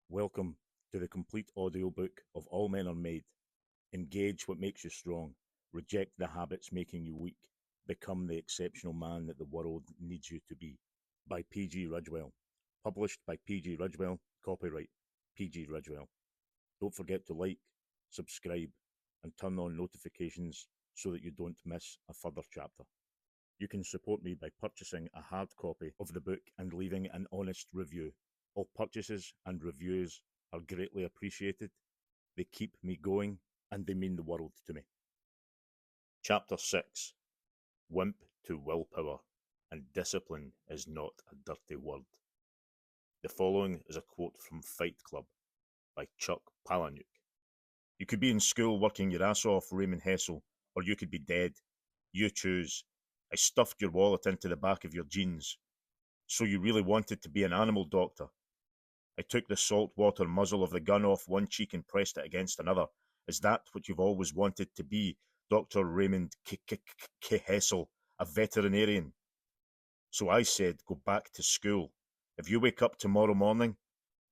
Welcome to the complete audiobook of All Men Are Made. Engage what makes you strong. Reject the habits making you weak. Become the exceptional man that the world needs you to be. By P.G. Ridgewell. Published by P.G. Ridgewell. Copyright P.G. Ridgewell. Don't forget to like, subscribe, and turn on notifications so that you don't miss a further chapter. You can support me by purchasing a hard copy of the book and leaving an honest review. All purchases and reviews are greatly appreciated. They keep me going and they mean the world to me. Chapter 6 Wimp to Willpower, and discipline is not a dirty word. The following is a quote from Fight Club by Chuck Palahniuk. You could be in school working your ass off, Raymond Hessel, or you could be dead. You choose. I stuffed your wallet into the back of your jeans. So you really wanted to be an animal doctor? I took the saltwater muzzle of the gun off one cheek and pressed it against another. Is that what you've always wanted to be, Dr. Raymond K. Hessel, a veterinarian? So I said, go back to school. If you wake up tomorrow morning,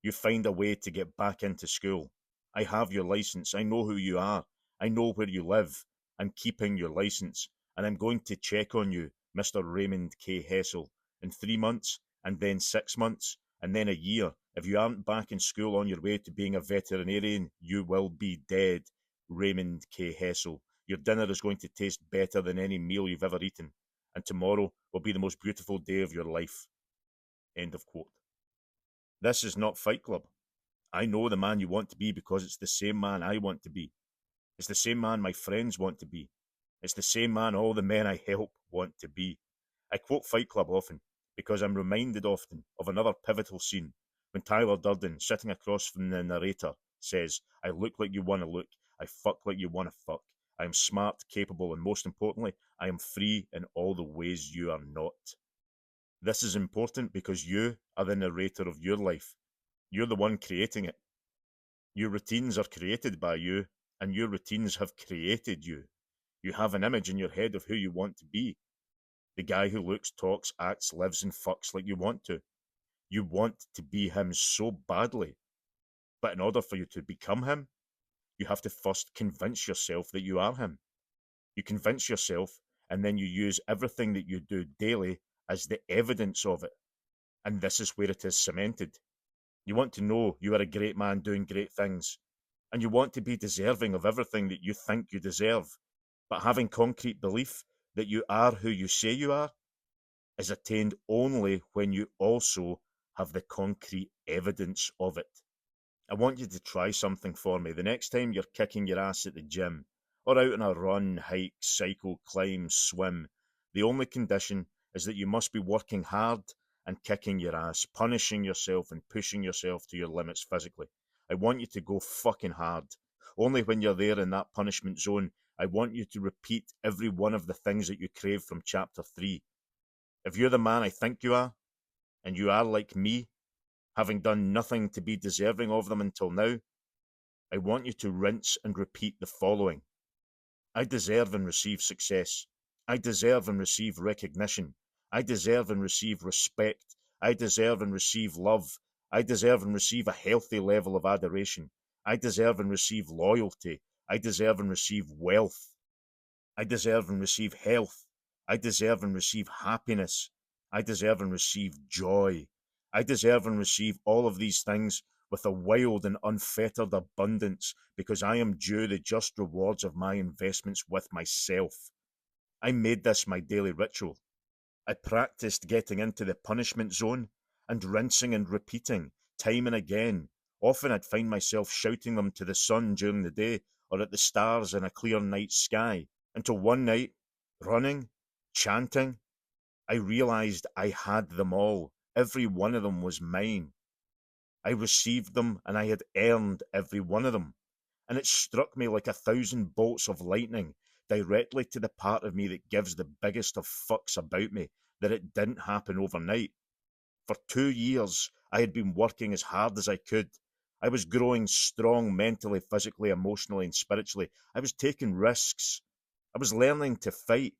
you find a way to get back into school. I have your license. I know who you are. I know where you live. I'm keeping your license, and I'm going to check on you, Mr. Raymond K. Hessel, in 3 months, and then 6 months, and then a year. If you aren't back in school on your way to being a veterinarian, you will be dead, Raymond K. Hessel. Your dinner is going to taste better than any meal you've ever eaten, and tomorrow will be the most beautiful day of your life. End of quote. This is not Fight Club. I know the man you want to be because it's the same man I want to be. It's the same man my friends want to be. It's the same man all the men I help want to be. I quote Fight Club often because I'm reminded often of another pivotal scene when Tyler Durden, sitting across from the narrator, says, I look like you want to look. I fuck like you want to fuck. I am smart, capable, and most importantly, I am free in all the ways you are not. This is important because you are the narrator of your life. You're the one creating it. Your routines are created by you, and your routines have created you. You have an image in your head of who you want to be. The guy who looks, talks, acts, lives, and fucks like you want to. You want to be him so badly. But in order for you to become him, you have to first convince yourself that you are him. You convince yourself, and then you use everything that you do daily as the evidence of it. And this is where it is cemented. You want to know you are a great man doing great things, and you want to be deserving of everything that you think you deserve. But having concrete belief that you are who you say you are is attained only when you also have the concrete evidence of it. I want you to try something for me the next time you're kicking your ass at the gym, or out on a run, hike, cycle, climb, swim. The only condition is that you must be working hard and kicking your ass, punishing yourself and pushing yourself to your limits physically. I want you to go fucking hard. Only when you're there in that punishment zone, I want you to repeat every one of the things that you crave from chapter 3. If you're the man I think you are, and you are like me, having done nothing to be deserving of them until now, I want you to rinse and repeat the following. I deserve and receive success. I deserve and receive recognition. I deserve and receive respect. I deserve and receive love. I deserve and receive a healthy level of adoration. I deserve and receive loyalty. I deserve and receive wealth. I deserve and receive health. I deserve and receive happiness. I deserve and receive joy. I deserve and receive all of these things with a wild and unfettered abundance because I am due the just rewards of my investments with myself. I made this my daily ritual. I practiced getting into the punishment zone and rinsing and repeating time and again. Often I'd find myself shouting them to the sun during the day or at the stars in a clear night sky, until one night, running, chanting, I realized I had them all. Every one of them was mine. I received them and I had earned every one of them. And it struck me like 1,000 bolts of lightning directly to the part of me that gives the biggest of fucks about me that it didn't happen overnight. For 2 years, I had been working as hard as I could. I was growing strong mentally, physically, emotionally, and spiritually. I was taking risks. I was learning to fight.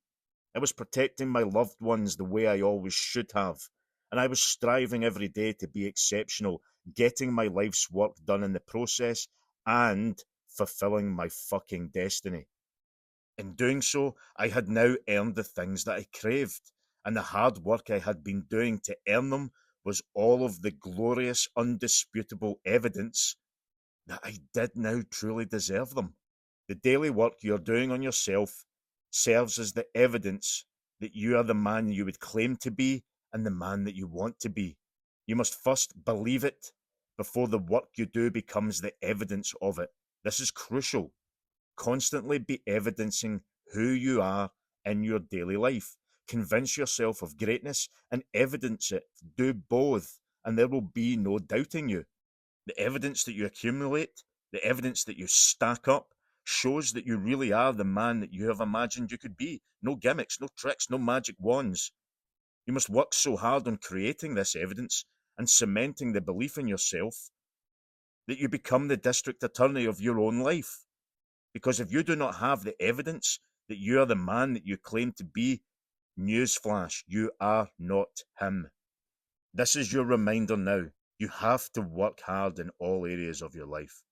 I was protecting my loved ones the way I always should have. and I was striving every day to be exceptional, getting my life's work done in the process, and fulfilling my fucking destiny. In doing so, I had now earned the things that I craved, and the hard work I had been doing to earn them was all of the glorious, undisputable evidence that I did now truly deserve them. The daily work you're doing on yourself serves as the evidence that you are the man you would claim to be and the man that you want to be. You must first believe it before the work you do becomes the evidence of it. This is crucial. Constantly be evidencing who you are in your daily life. Convince yourself of greatness and evidence it. Do both, and there will be no doubting you. The evidence that you accumulate, the evidence that you stack up, shows that you really are the man that you have imagined you could be. No gimmicks, no tricks, no magic wands. You must work so hard on creating this evidence and cementing the belief in yourself that you become the district attorney of your own life. Because if you do not have the evidence that you are the man that you claim to be, newsflash, you are not him. This is your reminder now. You have to work hard in all areas of your life.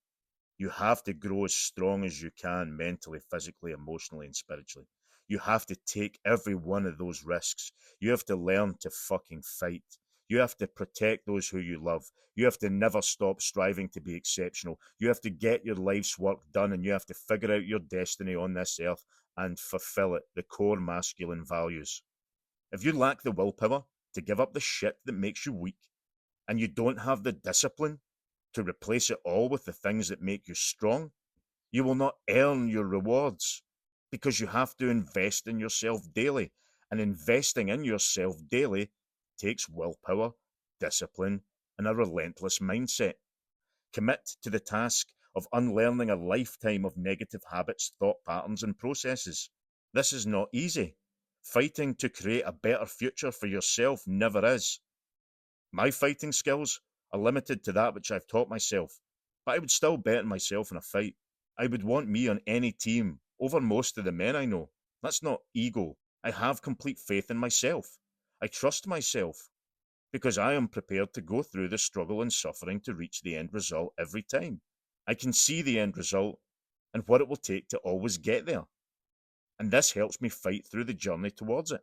You have to grow as strong as you can mentally, physically, emotionally, and spiritually. You have to take every one of those risks. You have to learn to fucking fight. You have to protect those who you love. You have to never stop striving to be exceptional. You have to get your life's work done, and you have to figure out your destiny on this earth and fulfill it, the core masculine values. If you lack the willpower to give up the shit that makes you weak, and you don't have the discipline to replace it all with the things that make you strong, you will not earn your rewards, because you have to invest in yourself daily. And investing in yourself daily takes willpower, discipline, and a relentless mindset. Commit to the task of unlearning a lifetime of negative habits, thought patterns, and processes. This is not easy. Fighting to create a better future for yourself never is. My fighting skills are limited to that which I've taught myself, but I would still bet myself in a fight. I would want me on any team over most of the men I know. That's not ego. I have complete faith in myself. I trust myself because I am prepared to go through the struggle and suffering to reach the end result every time. I can see the end result and what it will take to always get there. And this helps me fight through the journey towards it.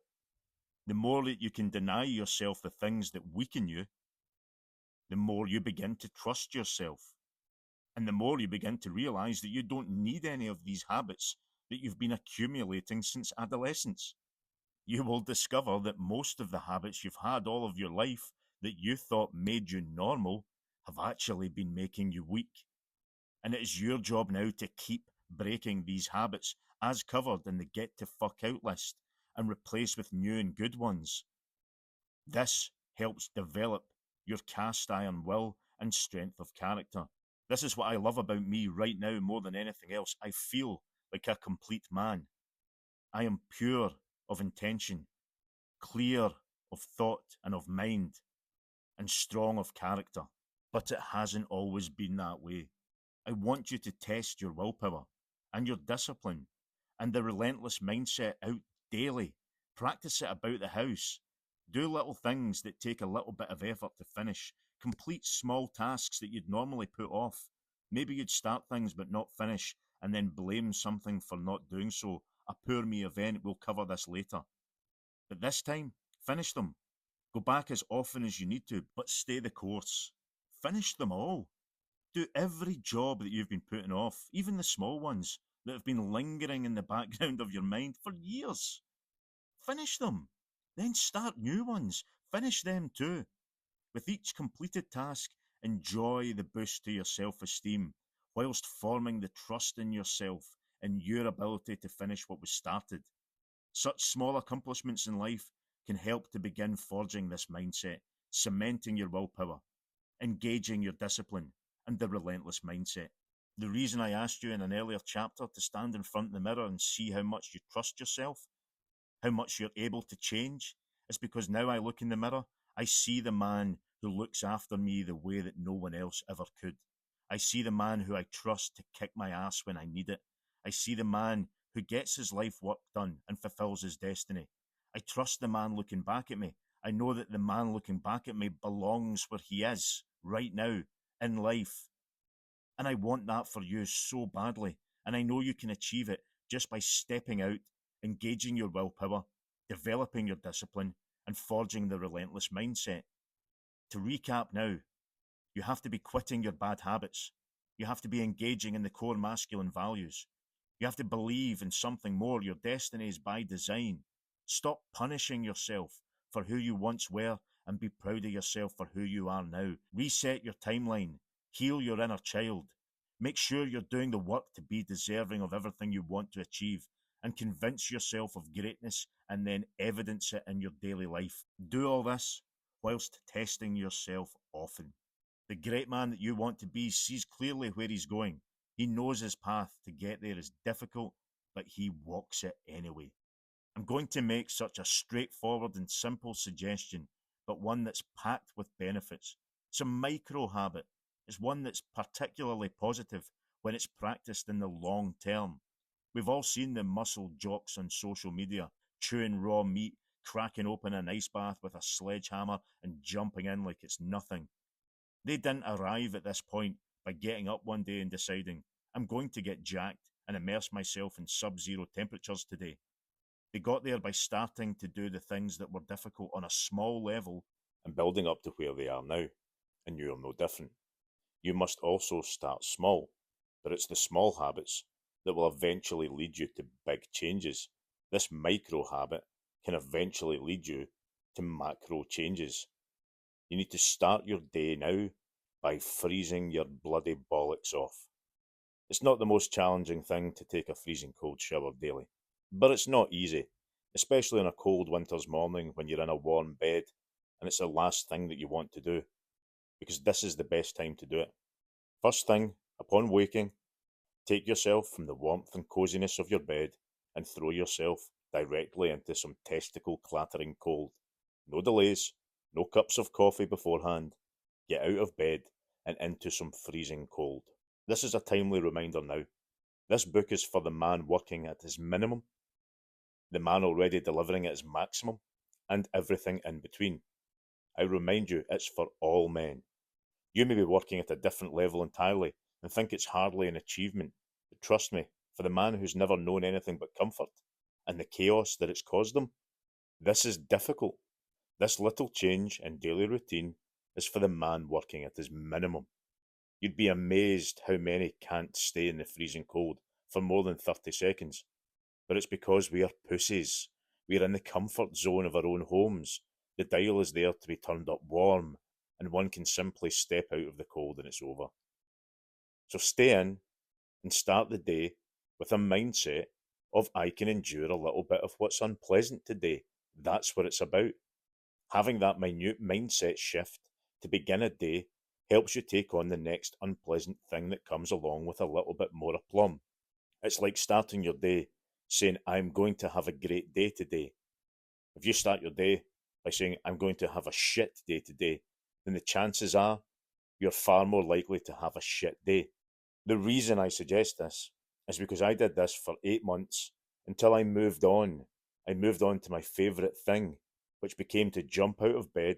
The more that you can deny yourself the things that weaken you, the more you begin to trust yourself. And the more you begin to realize that you don't need any of these habits that you've been accumulating since adolescence. You will discover that most of the habits you've had all of your life that you thought made you normal have actually been making you weak. And it is your job now to keep breaking these habits as covered in the Get to Fuck Out list and replace with new and good ones. This helps develop your cast iron will and strength of character. This is what I love about me right now more than anything else. I feel like a complete man. I am pure of intention, clear of thought and of mind, and strong of character. But it hasn't always been that way. I want you to test your willpower and your discipline and the relentless mindset out daily. Practice it about the house. Do little things that take a little bit of effort to finish. Complete small tasks that you'd normally put off. Maybe you'd start things but not finish and then blame something for not doing so. A poor me event, we'll cover this later. But this time, finish them. Go back as often as you need to, but stay the course. Finish them all. Do every job that you've been putting off, even the small ones that have been lingering in the background of your mind for years. Finish them. Then start new ones. Finish them too. With each completed task, enjoy the boost to your self-esteem, whilst forming the trust in yourself and your ability to finish what was started. Such small accomplishments in life can help to begin forging this mindset, cementing your willpower, engaging your discipline, and the relentless mindset. The reason I asked you in an earlier chapter to stand in front of the mirror and see how much you trust yourself, how much you're able to change, is because now I look in the mirror, I see the man who looks after me the way that no one else ever could. I see the man who I trust to kick my ass when I need it. I see the man who gets his life work done and fulfills his destiny. I trust the man looking back at me. I know that the man looking back at me belongs where he is right now in life. And I want that for you so badly. And I know you can achieve it just by stepping out, engaging your willpower, developing your discipline, and forging the relentless mindset. To recap now, you have to be quitting your bad habits. You have to be engaging in the core masculine values. You have to believe in something more. Your destiny is by design. Stop punishing yourself for who you once were and be proud of yourself for who you are now. Reset your timeline. Heal your inner child. Make sure you're doing the work to be deserving of everything you want to achieve, and convince yourself of greatness and then evidence it in your daily life. Do all this whilst testing yourself often. The great man that you want to be sees clearly where he's going. He knows his path to get there is difficult, but he walks it anyway. I'm going to make such a straightforward and simple suggestion, but one that's packed with benefits. It's a micro habit. It's one that's particularly positive when it's practiced in the long term. We've all seen the muscle jocks on social media, chewing raw meat, cracking open an ice bath with a sledgehammer and jumping in like it's nothing. They didn't arrive at this point by getting up one day and deciding, I'm going to get jacked and immerse myself in sub-zero temperatures today. They got there by starting to do the things that were difficult on a small level and building up to where they are now. And you are no different. You must also start small, but it's the small habits that will eventually lead you to big changes. This micro habit can eventually lead you to macro changes. You need to start your day now by freezing your bloody bollocks off. It's not the most challenging thing to take a freezing cold shower daily, but it's not easy, especially on a cold winter's morning when you're in a warm bed and it's the last thing that you want to do, because this is the best time to do it. First thing, upon waking, take yourself from the warmth and coziness of your bed and throw yourself directly into some testicle clattering cold. No delays, no cups of coffee beforehand. Get out of bed and into some freezing cold. This is a timely reminder now. This book is for the man working at his minimum, the man already delivering at his maximum, and everything in between. I remind you, it's for all men. You may be working at a different level entirely and think it's hardly an achievement, but trust me, for the man who's never known anything but comfort and the chaos that it's caused them, this is difficult. This little change in daily routine is for the man working at his minimum. You'd be amazed how many can't stay in the freezing cold for more than 30 seconds. But it's because we are pussies. We are in the comfort zone of our own homes. The dial is there to be turned up warm, and one can simply step out of the cold and it's over. So stay in and start the day with a mindset of I can endure a little bit of what's unpleasant today. That's what it's about. Having that minute mindset shift to begin a day helps you take on the next unpleasant thing that comes along with a little bit more aplomb. It's like starting your day saying, I'm going to have a great day today. If you start your day by saying, I'm going to have a shit day today, then the chances are you're far more likely to have a shit day. The reason I suggest this is because I did this for 8 months until I moved on. I moved on to my favourite thing, which became to jump out of bed,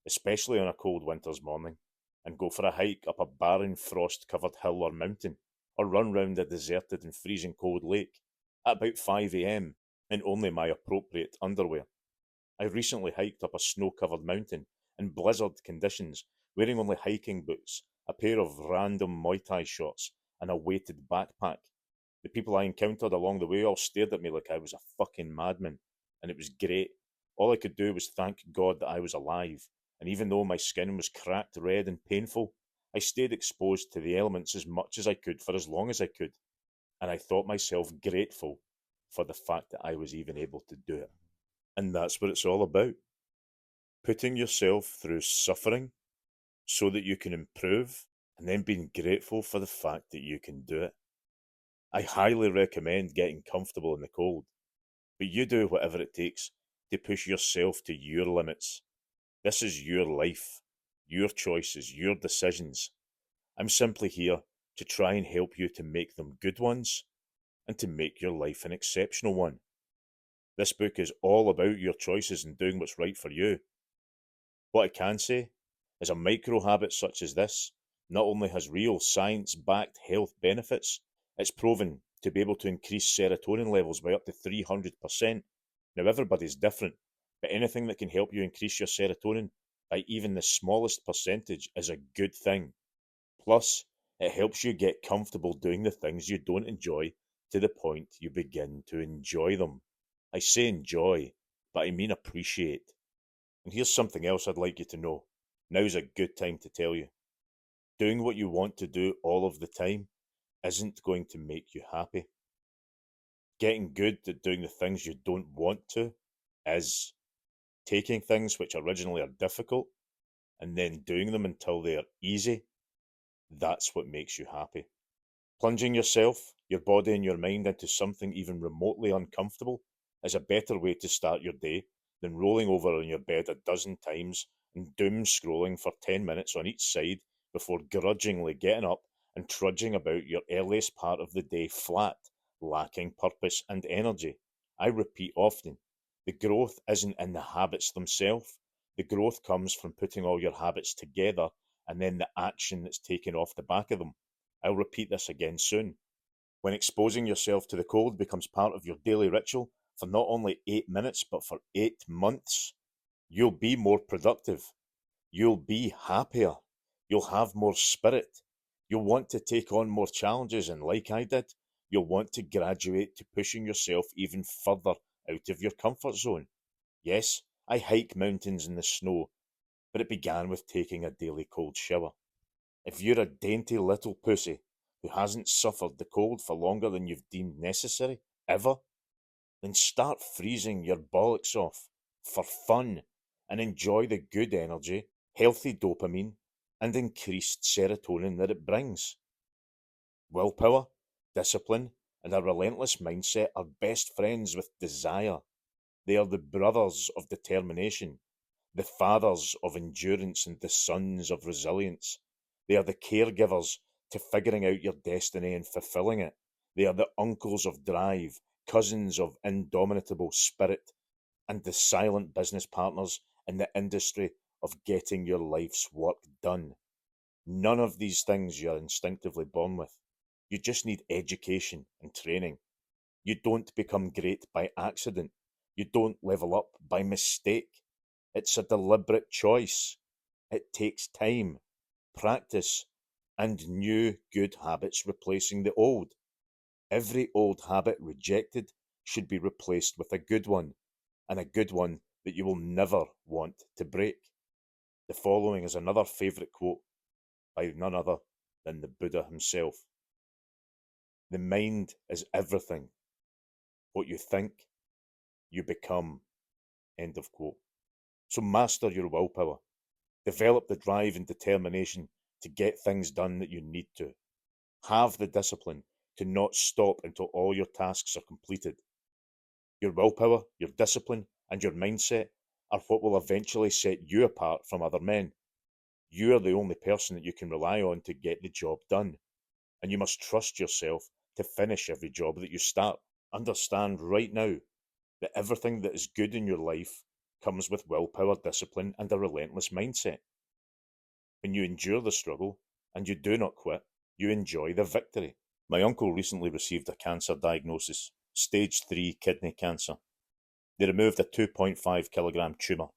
especially on a cold winter's morning, and go for a hike up a barren frost-covered hill or mountain, or run round a deserted and freezing cold lake at about 5 a.m. in only my appropriate underwear. I recently hiked up a snow-covered mountain in blizzard conditions, wearing only hiking boots, a pair of random Muay Thai shorts, and a weighted backpack. The people I encountered along the way all stared at me like I was a fucking madman, and it was great. All I could do was thank God that I was alive, and even though my skin was cracked red and painful, I stayed exposed to the elements as much as I could for as long as I could, and I thought myself grateful for the fact that I was even able to do it. And that's what it's all about. Putting yourself through suffering so that you can improve, and then being grateful for the fact that you can do it. I highly recommend getting comfortable in the cold, but you do whatever it takes to push yourself to your limits. This is your life, your choices, your decisions. I'm simply here to try and help you to make them good ones and to make your life an exceptional one. This book is all about your choices and doing what's right for you. What I can say is a micro habit such as this not only has real science-backed health benefits, it's proven to be able to increase serotonin levels by up to 300%. Now, everybody's different, but anything that can help you increase your serotonin by even the smallest percentage is a good thing. Plus, it helps you get comfortable doing the things you don't enjoy to the point you begin to enjoy them. I say enjoy, but I mean appreciate. And here's something else I'd like you to know. Now's a good time to tell you. Doing what you want to do all of the time isn't going to make you happy. Getting good at doing the things you don't want to is. Taking things which originally are difficult and then doing them until they are easy, that's what makes you happy. Plunging yourself, your body and your mind into something even remotely uncomfortable is a better way to start your day than rolling over on your bed a dozen times and doom scrolling for 10 minutes on each side before grudgingly getting up and trudging about your earliest part of the day flat, lacking purpose and energy. I repeat often, the growth isn't in the habits themselves. The growth comes from putting all your habits together and then the action that's taken off the back of them. I'll repeat this again soon. When exposing yourself to the cold becomes part of your daily ritual for not only 8 minutes but for 8 months, you'll be more productive. You'll be happier. You'll have more spirit. You'll want to take on more challenges, and like I did, you'll want to graduate to pushing yourself even further out of your comfort zone. Yes, I hike mountains in the snow, but it began with taking a daily cold shower. If you're a dainty little pussy who hasn't suffered the cold for longer than you've deemed necessary, ever, then start freezing your bollocks off for fun and enjoy the good energy, healthy dopamine, and increased serotonin that it brings. Willpower, discipline, and a relentless mindset are best friends with desire. They are the brothers of determination, the fathers of endurance, and the sons of resilience. They are the caregivers to figuring out your destiny and fulfilling it. They are the uncles of drive, cousins of indomitable spirit, and the silent business partners in the industry of getting your life's work done. None of these things you're instinctively born with. You just need education and training. You don't become great by accident. You don't level up by mistake. It's a deliberate choice. It takes time, practice, and new good habits replacing the old. Every old habit rejected should be replaced with a good one, and a good one that you will never want to break. The following is another favourite quote by none other than the Buddha himself. The mind is everything. What you think, you become. End of quote. So master your willpower. Develop the drive and determination to get things done that you need to. Have the discipline to not stop until all your tasks are completed. Your willpower, your discipline, and your mindset are what will eventually set you apart from other men. You are the only person that you can rely on to get the job done, and you must trust yourself to finish every job that you start. Understand right now that everything that is good in your life comes with willpower, discipline, and a relentless mindset. When you endure the struggle and you do not quit, you enjoy the victory. My uncle recently received a cancer diagnosis, stage 3 kidney cancer. They removed a 2.5 kilogram tumour,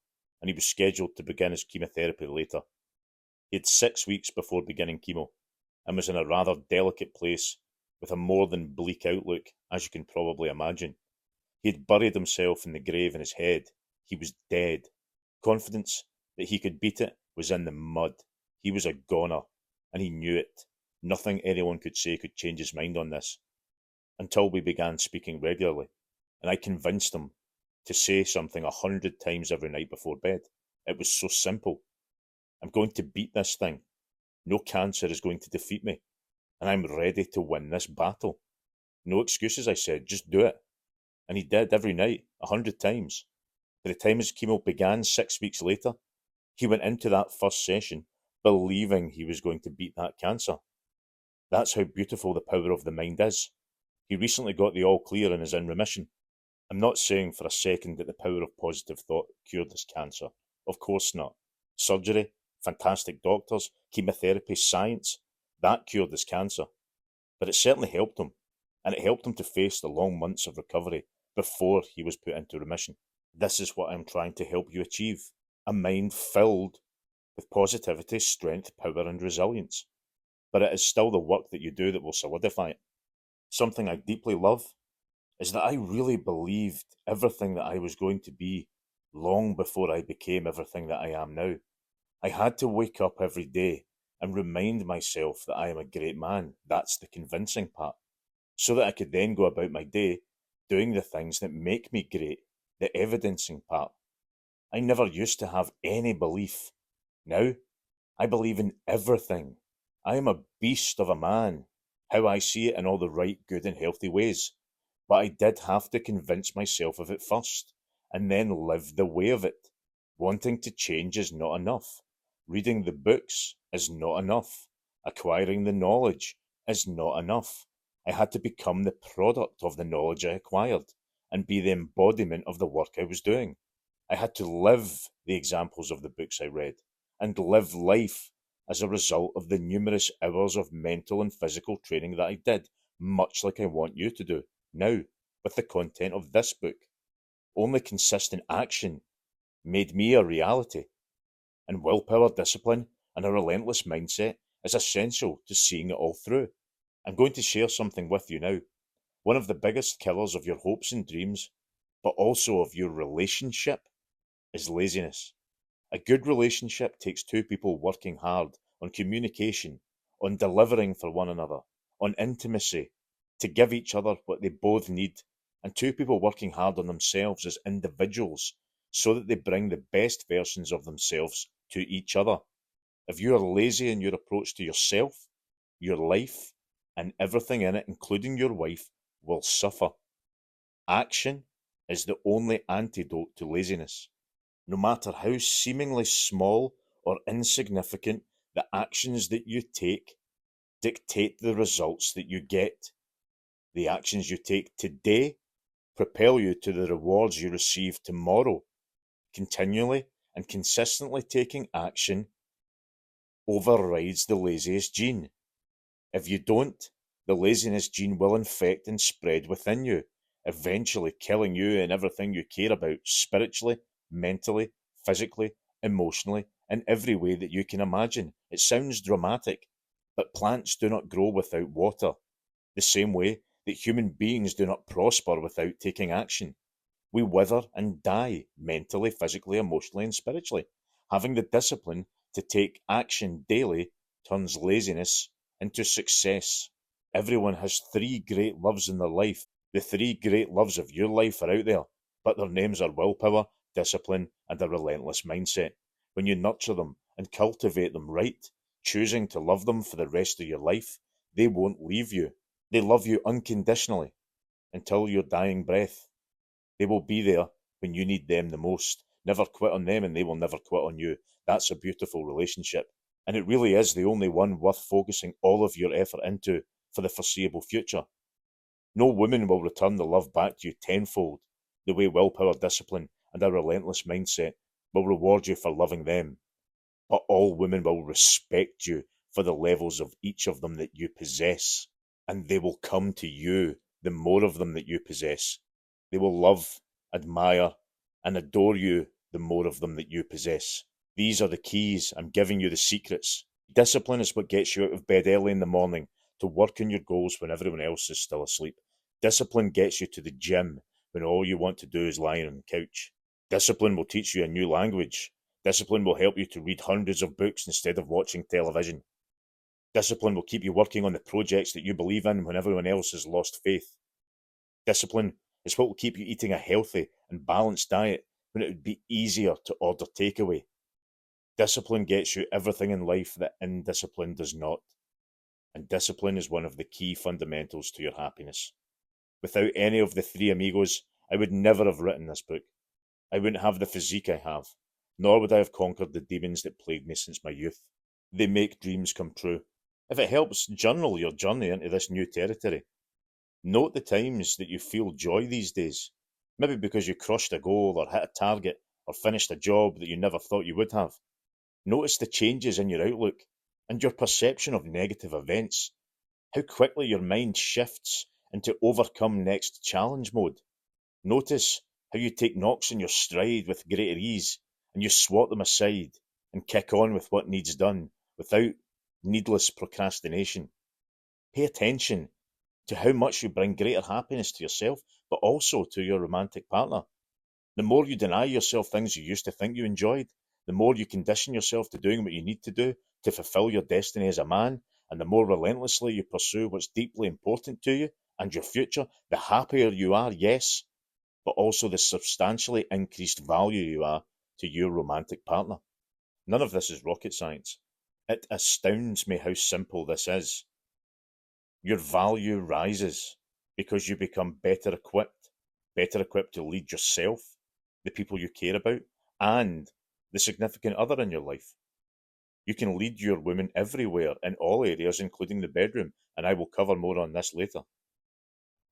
and he was scheduled to begin his chemotherapy later. He had 6 weeks before beginning chemo, and was in a rather delicate place with a more than bleak outlook, as you can probably imagine. He had buried himself in the grave in his head. He was dead. Confidence that he could beat it was in the mud. He was a goner, and he knew it. Nothing anyone could say could change his mind on this, until we began speaking regularly, and I convinced him to say something 100 times every night before bed. It was so simple. I'm going to beat this thing. No cancer is going to defeat me, and I'm ready to win this battle. No excuses, I said, just do it. And he did every night, 100 times. By the time his chemo began 6 weeks later, he went into that first session believing he was going to beat that cancer. That's how beautiful the power of the mind is. He recently got the all clear and is in remission. I'm not saying for a second that the power of positive thought cured this cancer. Of course not. Surgery, fantastic doctors, chemotherapy, science, that cured his cancer. But it certainly helped him, and it helped him to face the long months of recovery before he was put into remission. This is what I'm trying to help you achieve: a mind filled with positivity, strength, power, and resilience. But it is still the work that you do that will solidify it. Something I deeply love is that I really believed everything that I was going to be long before I became everything that I am now. I had to wake up every day and remind myself that I am a great man. That's the convincing part. So that I could then go about my day doing the things that make me great, the evidencing part. I never used to have any belief. Now, I believe in everything. I am a beast of a man, how I see it in all the right, good, and healthy ways. But I did have to convince myself of it first, and then live the way of it. Wanting to change is not enough. Reading the books is not enough. Acquiring the knowledge is not enough. I had to become the product of the knowledge I acquired and be the embodiment of the work I was doing. I had to live the examples of the books I read and live life as a result of the numerous hours of mental and physical training that I did, much like I want you to do now with the content of this book. Only consistent action made me a reality, and willpower, discipline, and a relentless mindset is essential to seeing it all through. I'm going to share something with you now. One of the biggest killers of your hopes and dreams, but also of your relationship, is laziness. A good relationship takes two people working hard on communication, on delivering for one another, on intimacy, to give each other what they both need, and two people working hard on themselves as individuals so that they bring the best versions of themselves to each other. If you are lazy in your approach to yourself, your life, and everything in it, including your wife, will suffer. Action is the only antidote to laziness. No matter how seemingly small or insignificant, the actions that you take dictate the results that you get. The actions you take today propel you to the rewards you receive tomorrow. Continually and consistently taking action overrides the laziest gene. If you don't, the laziness gene will infect and spread within you, eventually killing you and everything you care about spiritually, mentally, physically, emotionally, in every way that you can imagine. It sounds dramatic, but plants do not grow without water, the same way that human beings do not prosper without taking action. We wither and die mentally, physically, emotionally, and spiritually. Having the discipline to take action daily turns laziness into success. Everyone has three great loves in their life. The three great loves of your life are out there, but their names are willpower, discipline, and a relentless mindset. When you nurture them and cultivate them right, choosing to love them for the rest of your life, they won't leave you. They love you unconditionally until your dying breath. They will be there when you need them the most. Never quit on them, and they will never quit on you. That's a beautiful relationship. And it really is the only one worth focusing all of your effort into for the foreseeable future. No woman will return the love back to you tenfold, the way willpower, discipline, and a relentless mindset will reward you for loving them. But all women will respect you for the levels of each of them that you possess, and they will come to you the more of them that you possess. They will love, admire, and adore you the more of them that you possess. These are the keys. I'm giving you the secrets. Discipline is what gets you out of bed early in the morning to work on your goals when everyone else is still asleep. Discipline gets you to the gym when all you want to do is lie on the couch. Discipline will teach you a new language. Discipline will help you to read hundreds of books instead of watching television. Discipline will keep you working on the projects that you believe in when everyone else has lost faith. Discipline is what will keep you eating a healthy and balanced diet when it would be easier to order takeaway. Discipline gets you everything in life that indiscipline does not. And discipline is one of the key fundamentals to your happiness. Without any of the three amigos, I would never have written this book. I wouldn't have the physique I have, nor would I have conquered the demons that plagued me since my youth. They make dreams come true. If it helps, journal your journey into this new territory. Note the times that you feel joy these days. Maybe because you crushed a goal or hit a target or finished a job that you never thought you would have. Notice the changes in your outlook and your perception of negative events, how quickly your mind shifts into overcome next challenge mode. Notice how you take knocks in your stride with greater ease and you swat them aside and kick on with what needs done without needless procrastination. Pay attention to how much you bring greater happiness to yourself, but also to your romantic partner. The more you deny yourself things you used to think you enjoyed, the more you condition yourself to doing what you need to do to fulfill your destiny as a man, and the more relentlessly you pursue what's deeply important to you and your future, the happier you are, yes, but also the substantially increased value you are to your romantic partner. None of this is rocket science. It astounds me how simple this is. Your value rises because you become better equipped to lead yourself, the people you care about, and the significant other in your life. You can lead your woman everywhere in all areas, including the bedroom, and I will cover more on this later.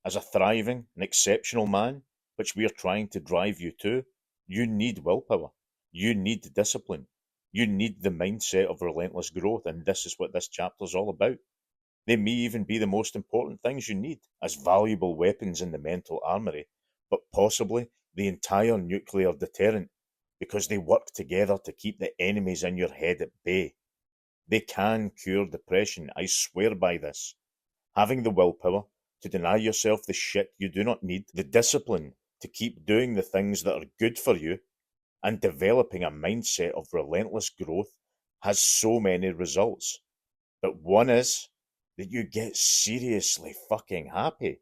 As a thriving and exceptional man, which we are trying to drive you to, you need willpower. You need discipline. You need the mindset of relentless growth, and this is what this chapter is all about. They may even be the most important things you need as valuable weapons in the mental armory, but possibly the entire nuclear deterrent, because they work together to keep the enemies in your head at bay. They can cure depression, I swear by this. Having the willpower to deny yourself the shit you do not need, the discipline to keep doing the things that are good for you, and developing a mindset of relentless growth has so many results. But one is that you get seriously fucking happy.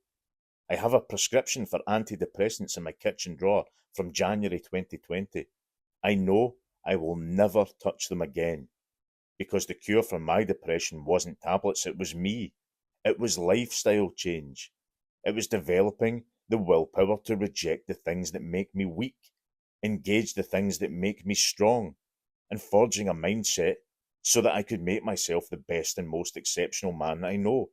I have a prescription for antidepressants in my kitchen drawer from January 2020. I know I will never touch them again because the cure for my depression wasn't tablets, it was me. It was lifestyle change. It was developing the willpower to reject the things that make me weak, engage the things that make me strong, and forging a mindset so that I could make myself the best and most exceptional man that I know.